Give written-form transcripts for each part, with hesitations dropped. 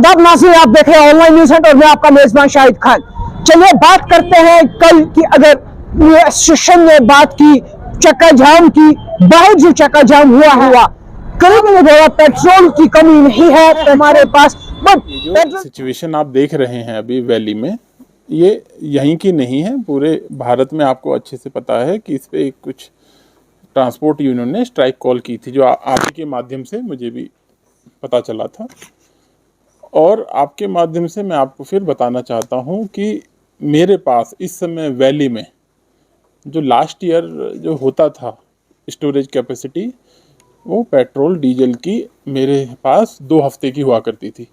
आदाब नाज़रीन, आप देख रहे हैं ऑनलाइन न्यूज़ हंट और मैं आपका मेजबान शाहिद खान। चलिए बात करते हैं कल की। अगर एसोसिएशन ने बात की चक्का जाम की, बाहर जो चक्का जाम हुआ करीब में बोला पेट्रोल की कमी नहीं है हमारे पास, बट जो सिचुएशन आप देख रहे हैं अभी वैली में, ये यहीं की नहीं है, पूरे भारत में आपको अच्छे से पता है कि इस पे कुछ ट्रांसपोर्ट यूनियन ने स्ट्राइक कॉल की थी, जो आप ही के माध्यम से मुझे भी पता चला था। और आपके माध्यम से मैं आपको फिर बताना चाहता हूँ कि मेरे पास इस समय वैली में जो लास्ट ईयर जो होता था स्टोरेज कैपेसिटी, वो पेट्रोल डीजल की मेरे पास 2 हफ्ते की हुआ करती थी।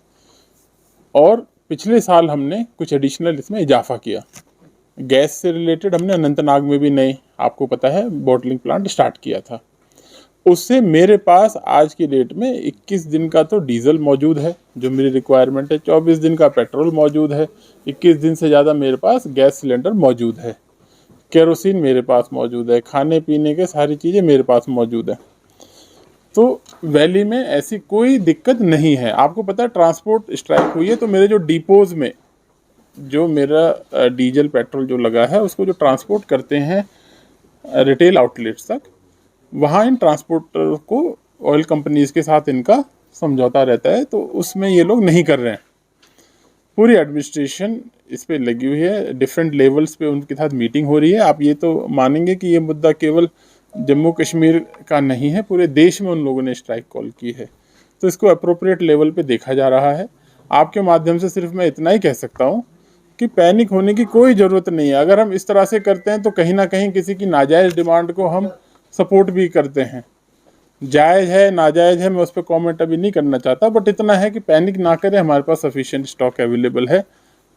और पिछले साल हमने कुछ एडिशनल इसमें इजाफा किया। गैस से रिलेटेड हमने अनंतनाग में भी नए, आपको पता है, बॉटलिंग प्लांट स्टार्ट किया था। उससे मेरे पास आज की डेट में 21 दिन का तो डीजल मौजूद है जो मेरी रिक्वायरमेंट है, 24 दिन का पेट्रोल मौजूद है, 21 दिन से ज़्यादा मेरे पास गैस सिलेंडर मौजूद है, केरोसिन मेरे पास मौजूद है, खाने पीने के सारी चीज़ें मेरे पास मौजूद है। तो वैली में ऐसी कोई दिक्कत नहीं है। आपको पता है ट्रांसपोर्ट स्ट्राइक हुई है तो मेरे जो डिपोज में जो मेरा डीजल पेट्रोल जो लगा है उसको जो ट्रांसपोर्ट करते हैं रिटेल आउटलेट्स तक, वहाँ इन ट्रांसपोर्टर को ऑयल कंपनीज़ के साथ इनका समझौता रहता है, तो उसमें ये लोग नहीं कर रहे हैं। पूरी एडमिनिस्ट्रेशन इस पे लगी हुई है, डिफरेंट लेवल्स पे उनके साथ मीटिंग हो रही है। आप ये तो मानेंगे कि ये मुद्दा केवल जम्मू कश्मीर का नहीं है, पूरे देश में उन लोगों ने स्ट्राइक कॉल की है, तो इसको अप्रोप्रिएट लेवल पे देखा जा रहा है। आपके माध्यम से सिर्फ मैं इतना ही कह सकता हूँ कि पैनिक होने की कोई ज़रूरत नहीं है। अगर हम इस तरह से करते हैं तो कहीं ना कहीं किसी की नाजायज़ डिमांड को हम सपोर्ट भी करते हैं। जायज़ है नाजायज़ है मैं उस पर कॉमेंट अभी नहीं करना चाहता, बट इतना है कि पैनिक ना करें, हमारे पास सफिशिएंट स्टॉक अवेलेबल है।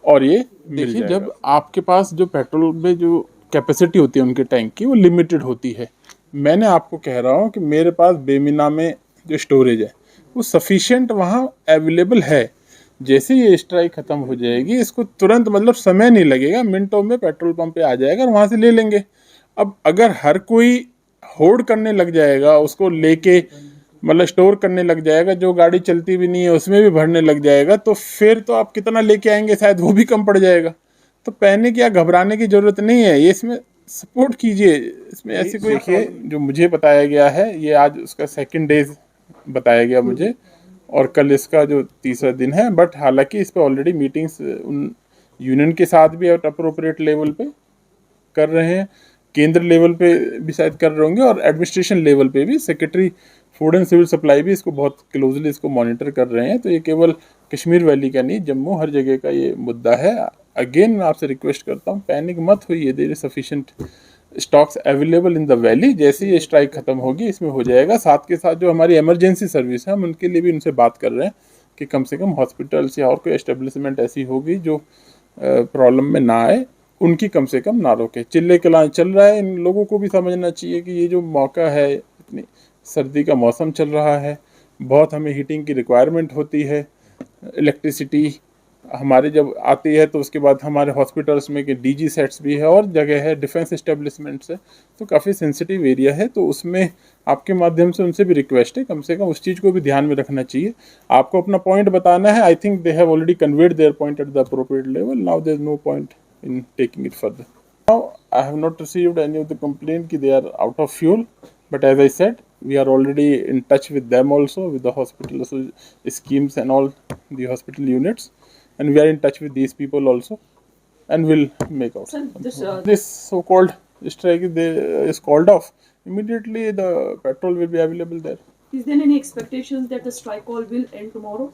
और ये देखिए, जब आपके पास जो पेट्रोल में जो कैपेसिटी होती है उनके टैंक की, वो लिमिटेड होती है। मैंने आपको कह रहा हूँ कि मेरे पास बेमिना में जो स्टोरेज है वो सफिशिएंट वहाँ अवेलेबल है। जैसे ये स्ट्राइक ख़त्म हो जाएगी, इसको तुरंत, मतलब समय नहीं लगेगा, मिनटों में पेट्रोल पंप पे आ जाएगा और वहाँ से ले लेंगे। अब अगर हर कोई होल्ड करने लग जाएगा, उसको लेके मतलब स्टोर करने लग जाएगा, जो गाड़ी चलती भी नहीं है उसमें भी भरने लग जाएगा, तो फिर तो आप कितना लेके आएंगे, शायद वो भी कम पड़ जाएगा। तो पैनिक या घबराने की ज़रूरत नहीं है, ये इसमें सपोर्ट कीजिए। इसमें ऐसी कोई, देखिए जो मुझे बताया गया है, ये आज उसका 2nd डे बताया गया मुझे, और कल इसका जो 3रा दिन है। बट हालांकि इस पर ऑलरेडी मीटिंग्स उन यूनियन के साथ भी अप्रोप्रिएट लेवल पे कर रहे हैं, केंद्र लेवल पे भी शायद कर रहे होंगे, और एडमिनिस्ट्रेशन लेवल पे भी secretary food and civil supply भी इसको बहुत क्लोजली इसको मॉनिटर कर रहे हैं। तो ये केवल कश्मीर वैली का नहीं, जम्मू हर जगह का ये मुद्दा है। अगेन मैं आपसे रिक्वेस्ट करता हूँ, पैनिक मत होइए, there is sufficient stocks available in the valley. जैसे ये स्ट्राइक खत्म होगी इसमें हो जाएगा। साथ के साथ जो हमारी इमरजेंसी सर्विस है, हम उनके लिए भी उनसे बात कर रहे हैं कि कम से कम हॉस्पिटल्स या और कोई एस्टेब्लिशमेंट ऐसी होगी जो प्रॉब्लम में ना आए, उनकी कम से कम ना रोके। चिल्ले कला चल रहा है, इन लोगों को भी समझना चाहिए कि ये जो मौका है, इतनी सर्दी का मौसम चल रहा है, बहुत हमें हीटिंग की रिक्वायरमेंट होती है। इलेक्ट्रिसिटी हमारे जब आती है तो उसके बाद हमारे हॉस्पिटल्स में कि डीजी सेट्स भी है और जगह है, डिफेंस एस्टेब्लिशमेंट्स है, तो काफ़ी सेंसिटिव एरिया है। तो उसमें आपके माध्यम से उनसे भी रिक्वेस्ट है, कम से कम उस चीज़ को भी ध्यान में रखना चाहिए। आपको अपना पॉइंट बताना है। I think they have already conveyed their point at the appropriate level. Now there is no point in taking it further. Now I have not received any of the complaint कि they are out of fuel, but as I said, we are already in touch with them also, with the hospital schemes and all the hospital units, and we are in touch with these people also, and will make out. Sir, this so-called strike is called off. Immediately the petrol will be available there. Is there any expectations that the strike call will end tomorrow?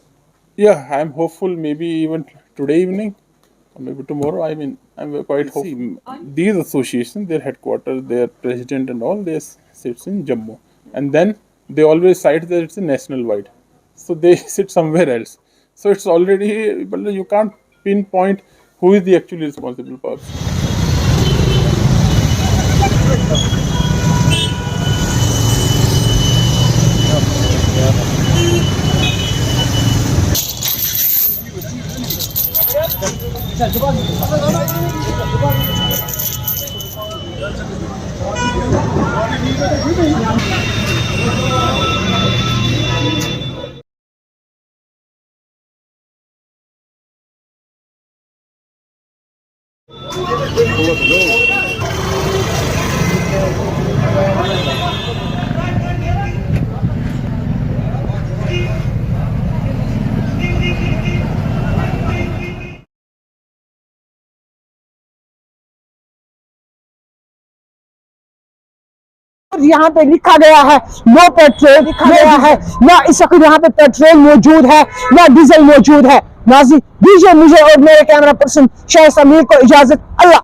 Yeah, I am hopeful, maybe even today evening. Maybe tomorrow. I mean, I'm quite hopeful. These associations, their headquarters, their president and all, they sits in Jammu, and then they always cite that it's a national wide, so they sit somewhere else. So it's already, but you can't pinpoint who is the actually responsible person. यहाँ पे लिखा गया है no petrol, लिखा गया है ना इस वक्त यहाँ पे पेट्रोल मौजूद है ना डीजल मौजूद है। नाज़रीन दीजिए मुझे और मेरे कैमरा पर्सन शाह समीर को इजाजत। अल्लाह।